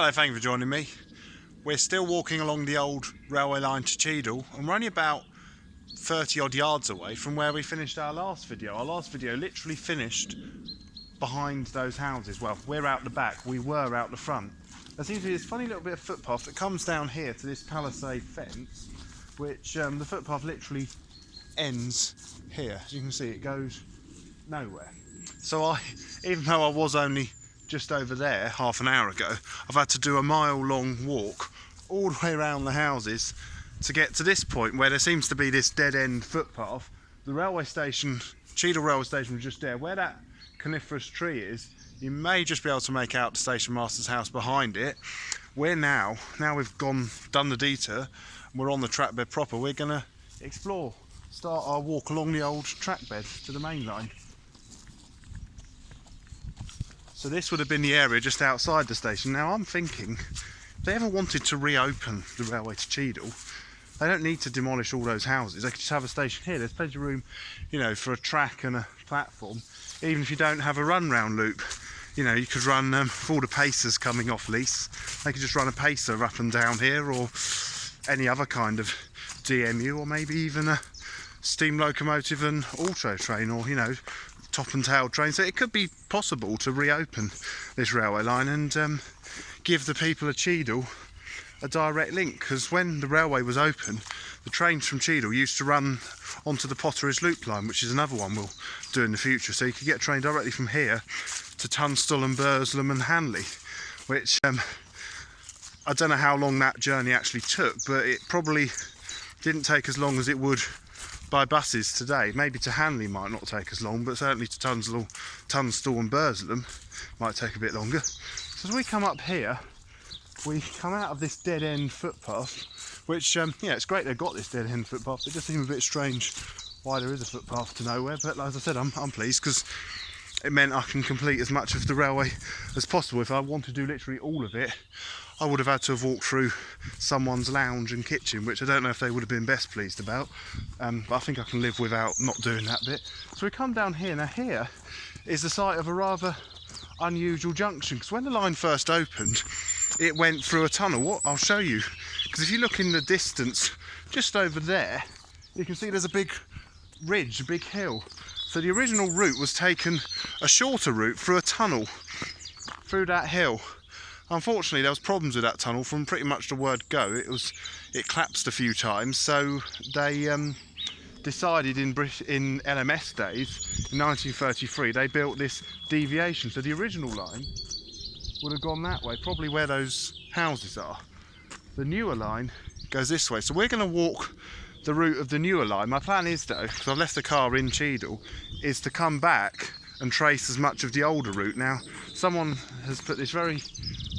Hello, thank you for joining me. We're still walking along the old railway line to Cheadle, and we're only about 30 odd yards away from where we finished our last video. Our last video literally finished behind those houses. Well, we're out the back, we were out the front. There seems to be this funny little bit of footpath that comes down here to this palisade fence, which the footpath literally ends here. As you can see, it goes nowhere. So even though I was only just over there half an hour ago, I've had to do a mile-long walk all the way around the houses to get to this point where there seems to be this dead-end footpath. The railway station, Cheadle railway station, was just there. Where that coniferous tree is, you may just be able to make out the station master's house behind it. We're now we've done the detour, we're on the track bed proper. We're gonna explore, start our walk along the old track bed to the main line. So this would have been the area just outside the station. Now I'm thinking, if they ever wanted to reopen the railway to Cheadle, they don't need to demolish all those houses. They could just have a station here. There's plenty of room, you know, for a track and a platform. Even if you don't have a run round loop, you know, you could run, for all the pacers coming off lease, they could just run a pacer up and down here, or any other kind of DMU, or maybe even a steam locomotive and auto train, or, you know, top and tail train. So it could be possible to reopen this railway line and give the people of Cheadle a direct link, because when the railway was open, the trains from Cheadle used to run onto the Potteries Loop line, which is another one we'll do in the future. So you could get a train directly from here to Tunstall and Burslem and Hanley, which I don't know how long that journey actually took, but it probably didn't take as long as it would by buses today. Maybe to Hanley might not take as long, but certainly to Tunstall and Burslem might take a bit longer. So as we come up here, we come out of this dead-end footpath, which, yeah, it's great they've got this dead-end footpath. It just seems a bit strange why there is a footpath to nowhere, but as I said, I'm pleased, because it meant I can complete as much of the railway as possible. If I wanted to do literally all of it, I would have had to have walked through someone's lounge and kitchen, which I don't know if they would have been best pleased about, but I think I can live without not doing that bit. So we come down here. Now here is the site of a rather unusual junction, because when the line first opened, it went through a tunnel. What I'll show you, because if you look in the distance, just over there, you can see there's a big ridge, a big hill. So the original route was taken a shorter route through a tunnel through that hill. Unfortunately, there was problems with that tunnel from pretty much the word go. It collapsed a few times, so they decided in LMS days, in 1933, they built this deviation. So the original line would have gone that way, probably where those houses are. The newer line goes this way. So we're going to walk the route of the newer line. My plan is, though, because I've left the car in Cheadle, is to come back and trace as much of the older route. Now, someone has put this very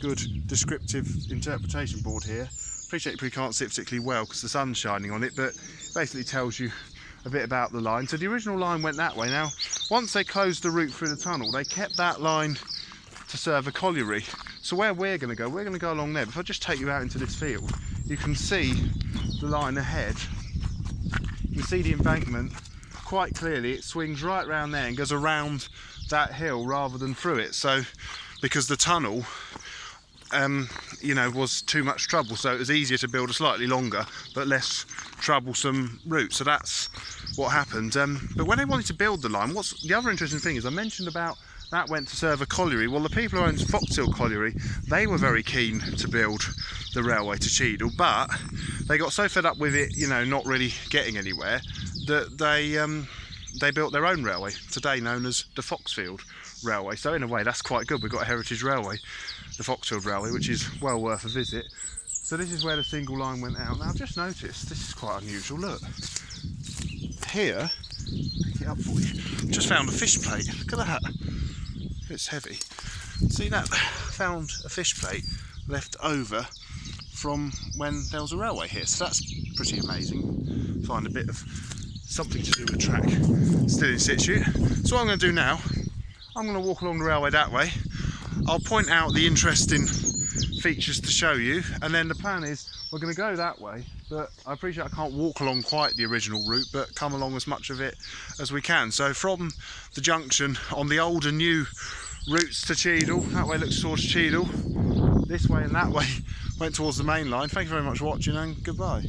good descriptive interpretation board here. Appreciate you probably can't see it particularly well because the sun's shining on it, but it basically tells you a bit about the line. So the original line went that way. Now, once they closed the route through the tunnel, they kept that line to serve a colliery. So where we're going to go along there. If I just take you out into this field, you can see the line ahead. You can see the embankment quite clearly. It swings right round there and goes around that hill rather than through it. So because the tunnel you know, was too much trouble, so it was easier to build a slightly longer but less troublesome route. So that's what happened. But when they wanted to build the line, what's the other interesting thing is, I mentioned about that went to serve a colliery. Well, the people who owned Foxfield Colliery, they were very keen to build the railway to Cheadle, but they got so fed up with it, you know, not really getting anywhere, that they built their own railway, today known as the Foxfield Railway. So in a way, that's quite good. We've got a heritage railway, the Foxfield Railway, which is well worth a visit. So this is where the single line went out. Now I've just noticed, this is quite unusual, look. Here, pick it up for you, just found a fish plate, look at that. It's heavy. See that? Found a fish plate left over from when there was a railway here. So that's pretty amazing. Find a bit of something to do with the track still in situ. So what I'm going to do now, I'm going to walk along the railway that way. I'll point out the interesting features to show you, and then the plan is we're going to go that way, but I appreciate I can't walk along quite the original route, but come along as much of it as we can. So from the junction on the old and new routes to Cheadle, that way looks towards Cheadle, this way and that way went towards the main line. Thank you very much for watching, and goodbye.